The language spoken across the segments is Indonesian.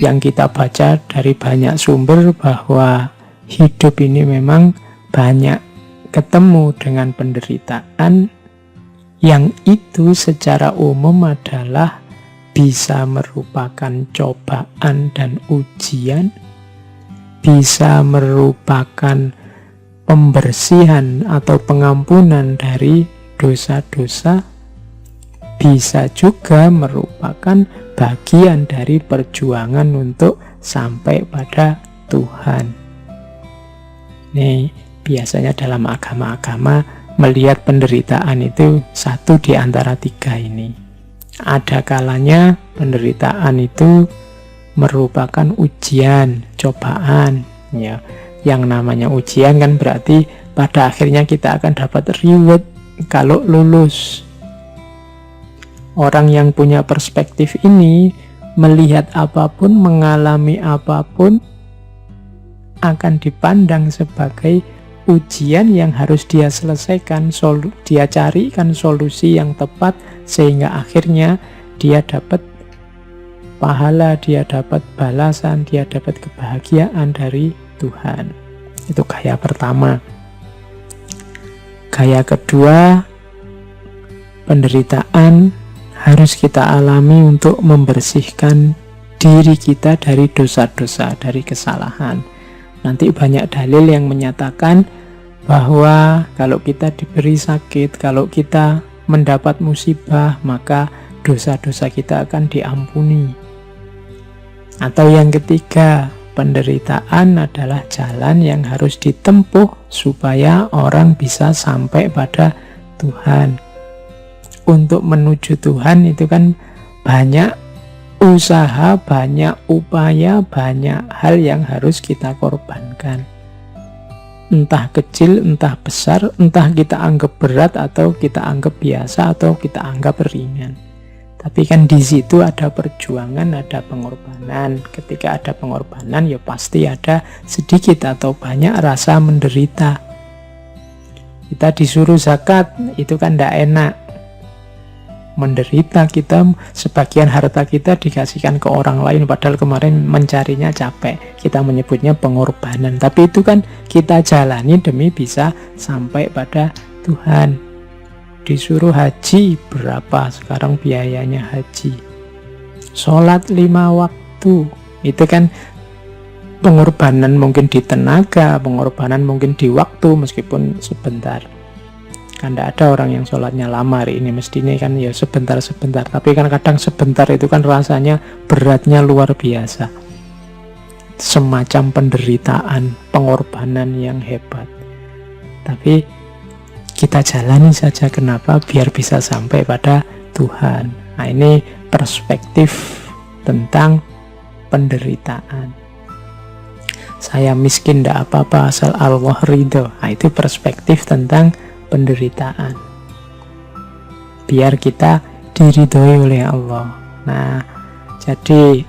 yang kita baca dari banyak sumber bahwa hidup ini memang banyak ketemu dengan penderitaan yang itu secara umum adalah bisa merupakan cobaan dan ujian, bisa merupakan pembersihan atau pengampunan dari dosa-dosa, bisa juga merupakan bagian dari perjuangan untuk sampai pada Tuhan. Nih, biasanya dalam agama-agama melihat penderitaan itu satu di antara tiga ini. Ada kalanya penderitaan itu merupakan ujian, cobaan, ya. Yang namanya ujian kan berarti pada akhirnya kita akan dapat reward kalau lulus. Orang yang punya perspektif ini melihat apapun, mengalami apapun akan dipandang sebagai ujian yang harus dia selesaikan, dia carikan solusi yang tepat sehingga akhirnya dia dapat pahala, dia dapat balasan, dia dapat kebahagiaan dari Tuhan. Itu gaya pertama. Gaya kedua, penderitaan harus kita alami untuk membersihkan diri kita dari dosa-dosa, dari kesalahan. Nanti banyak dalil yang menyatakan bahwa kalau kita diberi sakit, kalau kita mendapat musibah, maka dosa-dosa kita akan diampuni. Atau yang ketiga, penderitaan adalah jalan yang harus ditempuh supaya orang bisa sampai pada Tuhan. Untuk menuju Tuhan itu kan banyak usaha, banyak upaya, banyak hal yang harus kita korbankan. Entah kecil, entah besar, entah kita anggap berat atau kita anggap biasa atau kita anggap ringan. Tapi kan di situ ada perjuangan, ada pengorbanan. Ketika ada pengorbanan ya pasti ada sedikit atau banyak rasa menderita. Kita disuruh zakat, itu kan tidak enak. Menderita, kita sebagian harta kita dikasihkan ke orang lain padahal kemarin mencarinya capek, kita menyebutnya pengorbanan, tapi itu kan kita jalani demi bisa sampai pada Tuhan. Disuruh haji, berapa sekarang biayanya haji? Sholat 5 waktu, itu kan pengorbanan mungkin di tenaga, pengorbanan mungkin di waktu meskipun sebentar. Kan tidak ada orang yang sholatnya lama hari ini, mestinya kan ya sebentar-sebentar, tapi kan kadang sebentar itu kan rasanya beratnya luar biasa, semacam penderitaan, pengorbanan yang hebat. Tapi kita jalani saja, kenapa? Biar bisa sampai pada Tuhan. Nah, ini perspektif tentang penderitaan. Saya miskin tidak apa-apa asal Allah ridho. Nah, itu perspektif tentang penderitaan, biar kita diridhoi oleh Allah. Nah, jadi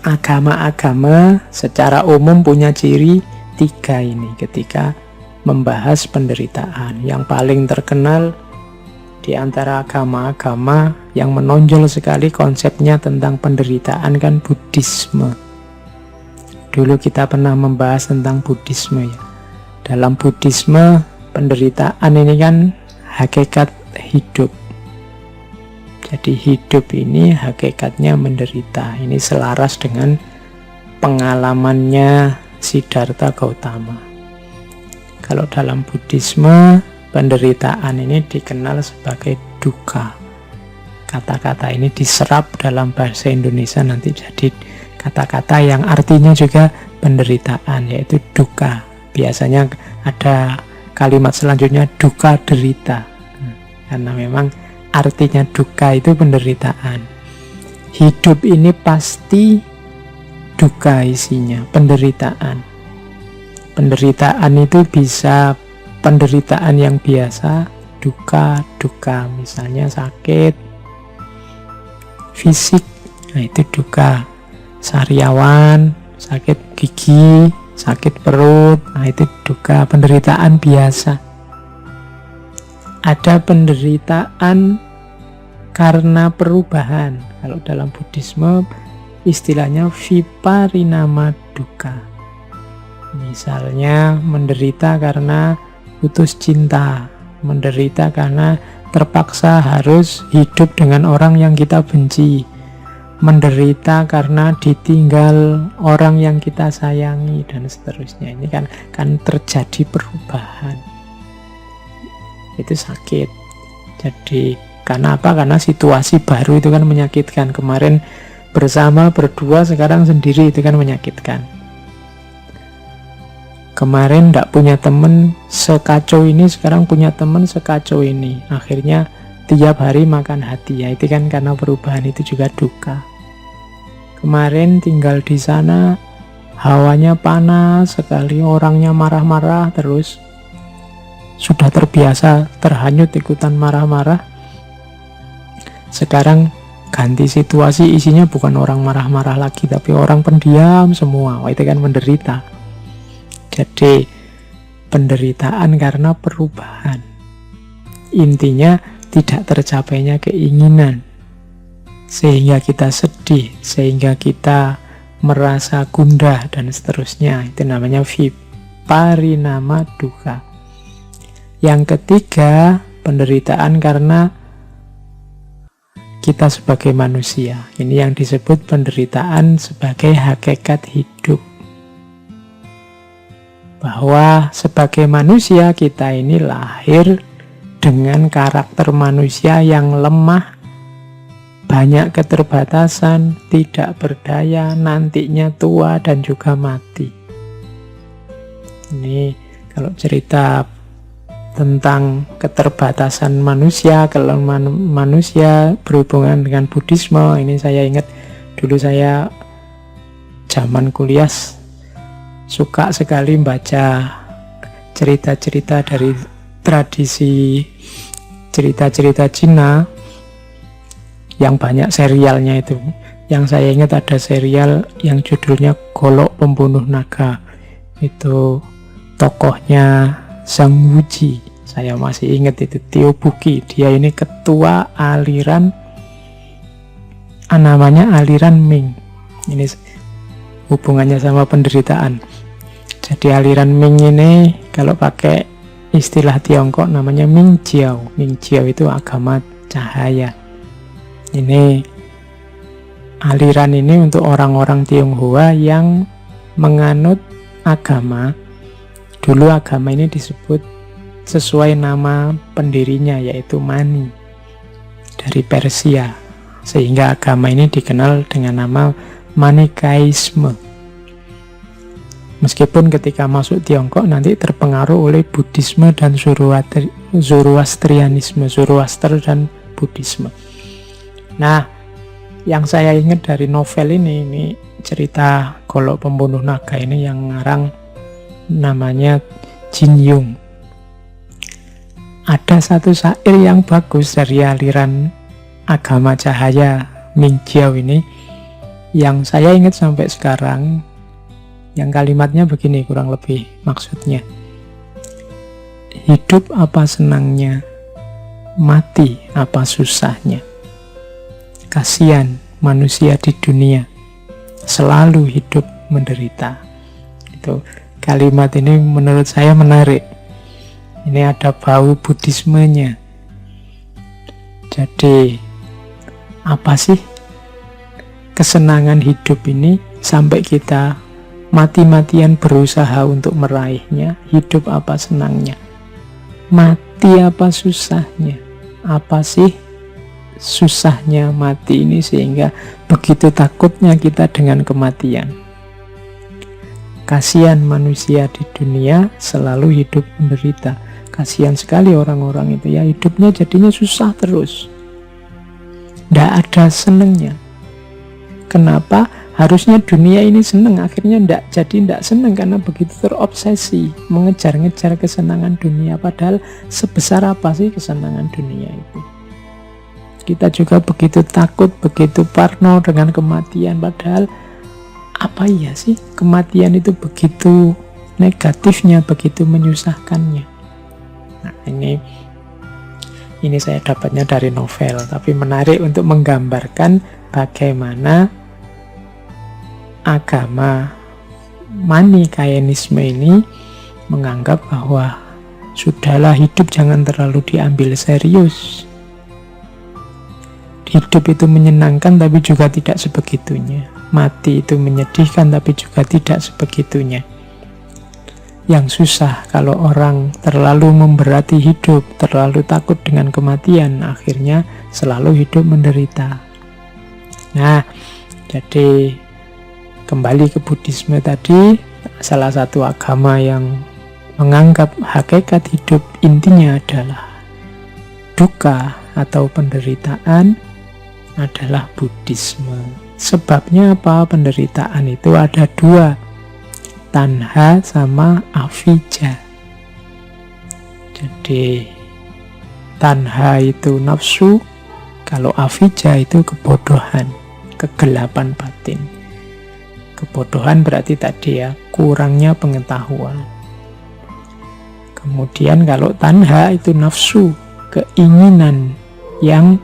agama-agama secara umum punya ciri 3 ini ketika membahas penderitaan. Yang paling terkenal di antara agama-agama yang menonjol sekali konsepnya tentang penderitaan kan Buddhisme. Dulu kita pernah membahas tentang Buddhisme ya. Dalam Buddhisme penderitaan ini kan hakikat hidup. Jadi hidup ini hakikatnya menderita. Ini selaras dengan pengalamannya Siddhartha Gautama. Kalau dalam Buddhisme, penderitaan ini dikenal sebagai dukkha. Kata-kata ini diserap dalam bahasa Indonesia nanti jadi kata-kata yang artinya juga penderitaan, yaitu dukkha. Biasanya ada kalimat selanjutnya dukkha derita, karena memang artinya dukkha itu penderitaan. Hidup ini pasti dukkha isinya, penderitaan. Penderitaan itu bisa penderitaan yang biasa, dukkha, misalnya sakit fisik, nah itu dukkha. Sariawan, sakit gigi, sakit perut, nah itu dukkha, penderitaan biasa. Ada penderitaan karena perubahan. Kalau dalam Buddhisme, istilahnya viparinama dukkha. Misalnya menderita karena putus cinta, menderita karena terpaksa harus hidup dengan orang yang kita benci, menderita karena ditinggal orang yang kita sayangi, dan seterusnya. Ini kan terjadi perubahan. Itu sakit. Jadi karena apa? Karena situasi baru itu kan menyakitkan. Kemarin bersama, berdua, sekarang sendiri, itu kan menyakitkan. Kemarin tidak punya teman sekacau ini, sekarang punya teman sekacau ini. Akhirnya tiap hari makan hati. Ya, itu kan karena perubahan, itu juga duka. Kemarin tinggal di sana, hawanya panas sekali, orangnya marah-marah terus. Sudah terbiasa terhanyut ikutan marah-marah. Sekarang ganti situasi, isinya bukan orang marah-marah lagi, tapi orang pendiam semua. Wah, itu kan menderita. Jadi penderitaan karena perubahan. Intinya tidak tercapainya keinginan, sehingga kita sedih, sehingga kita merasa gundah, dan seterusnya. Itu namanya viparinama dukkha. Yang ketiga, penderitaan karena kita sebagai manusia. Ini yang disebut penderitaan sebagai hakikat hidup. Bahwa sebagai manusia kita ini lahir dengan karakter manusia yang lemah, banyak keterbatasan, tidak berdaya, nantinya tua dan juga mati. Ini kalau cerita tentang keterbatasan manusia, kelemahan manusia berhubungan dengan Buddhisme, ini saya ingat dulu saya zaman kuliah suka sekali baca cerita-cerita dari tradisi cerita-cerita Cina yang banyak serialnya itu. Yang saya ingat ada serial yang judulnya Golok Pembunuh Naga. Itu tokohnya Zhang Wuji. Saya masih ingat itu, Tio Buki. Dia ini ketua aliran, namanya aliran Ming. Ini hubungannya sama penderitaan. Jadi aliran Ming ini kalau pakai istilah Tiongkok namanya Ming Jiao. Ming Jiao itu agama cahaya. Ini aliran ini untuk orang-orang Tionghoa yang menganut agama. Dulu agama ini disebut sesuai nama pendirinya, yaitu Mani, dari Persia. Sehingga agama ini dikenal dengan nama Manikaisme. Meskipun ketika masuk Tiongkok nanti terpengaruh oleh Buddhisme dan Zoroastrianisme, Zoroaster dan Buddhisme. Nah, yang saya ingat dari novel ini cerita Golok Pembunuh Naga ini yang ngarang namanya Jin Yung. Ada satu syair yang bagus dari aliran agama cahaya Ming Jiao ini, yang saya ingat sampai sekarang. Yang kalimatnya begini kurang lebih maksudnya. Hidup apa senangnya, mati apa susahnya. Kasihan manusia di dunia, selalu hidup menderita. Itu kalimat ini menurut saya menarik. Ini ada bau Buddhismenya. Jadi apa sih kesenangan hidup ini sampai kita mati-matian berusaha untuk meraihnya? Hidup apa senangnya, mati apa susahnya. Apa sih susahnya mati ini sehingga begitu takutnya kita dengan kematian? Kasihan manusia di dunia, selalu hidup menderita. Kasihan sekali orang-orang itu, ya hidupnya jadinya susah terus, tidak ada senengnya. Kenapa? Harusnya dunia ini seneng, akhirnya tidak seneng karena begitu terobsesi mengejar-ngejar kesenangan dunia. Padahal sebesar apa sih kesenangan dunia itu? Kita juga begitu takut, begitu parno dengan kematian. Padahal apa iya sih kematian itu begitu negatifnya, begitu menyusahkannya? Nah, ini saya dapatnya dari novel, tapi menarik untuk menggambarkan bagaimana agama Manikaeanisme ini menganggap bahwa sudahlah, hidup jangan terlalu diambil serius. Hidup itu menyenangkan tapi juga tidak sebegitunya. Mati itu menyedihkan tapi juga tidak sebegitunya. Yang susah kalau orang terlalu memberati hidup, terlalu takut dengan kematian, akhirnya selalu hidup menderita. Nah, jadi kembali ke Buddhisme tadi, salah satu agama yang menganggap hakikat hidup intinya adalah duka atau penderitaan adalah Buddhisme. Sebabnya apa? Penderitaan itu ada dua, tanha sama avijja. Jadi tanha itu nafsu, kalau avijja itu kebodohan, kegelapan batin. Kebodohan berarti tadi ya, kurangnya pengetahuan. Kemudian kalau tanha itu nafsu, keinginan yang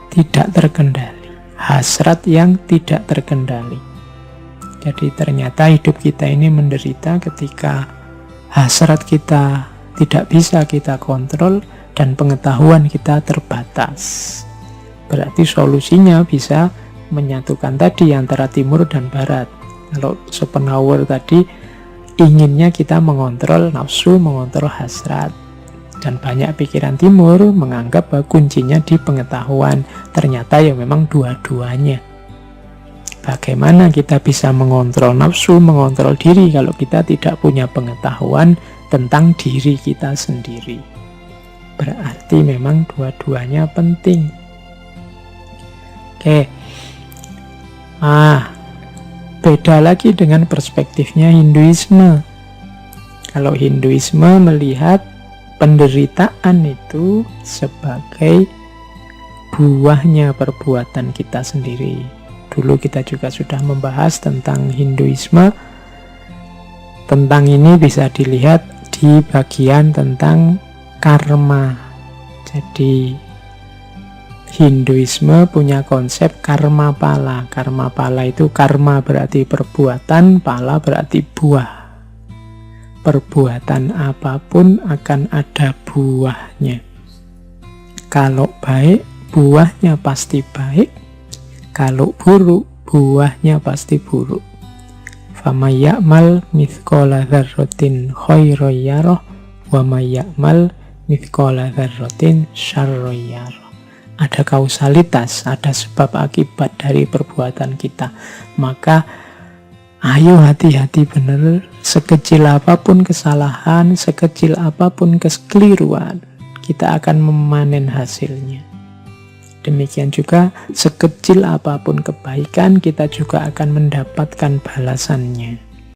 tidak terkendali, hasrat yang tidak terkendali. Jadi ternyata hidup kita ini menderita ketika hasrat kita tidak bisa kita kontrol dan pengetahuan kita terbatas. Berarti solusinya bisa menyatukan tadi antara timur dan barat. Kalau Schopenhauer tadi inginnya kita mengontrol nafsu, mengontrol hasrat. Dan banyak pikiran timur menganggap bahwa kuncinya di pengetahuan. Ternyata ya memang dua-duanya. Bagaimana kita bisa mengontrol nafsu, mengontrol diri kalau kita tidak punya pengetahuan tentang diri kita sendiri? Berarti memang dua-duanya penting. Oke. Beda lagi dengan perspektifnya Hinduisme. Kalau Hinduisme melihat penderitaan itu sebagai buahnya perbuatan kita sendiri. Dulu kita juga sudah membahas tentang Hinduisme. Tentang ini bisa dilihat di bagian tentang karma. Jadi Hinduisme punya konsep karma pala. Karma pala itu karma berarti perbuatan, pala berarti buah. Perbuatan apapun akan ada buahnya. Kalau baik, buahnya pasti baik. Kalau buruk, buahnya pasti buruk. Faman ya'mal mithqala dzarratin khairan yarah wa may ya'mal mithqala dzarratin syarran yarah. Ada kausalitas, ada sebab akibat dari perbuatan kita. Maka ayo hati-hati benar, sekecil apapun kesalahan, sekecil apapun kekeliruan, kita akan memanen hasilnya. Demikian juga sekecil apapun kebaikan, kita juga akan mendapatkan balasannya.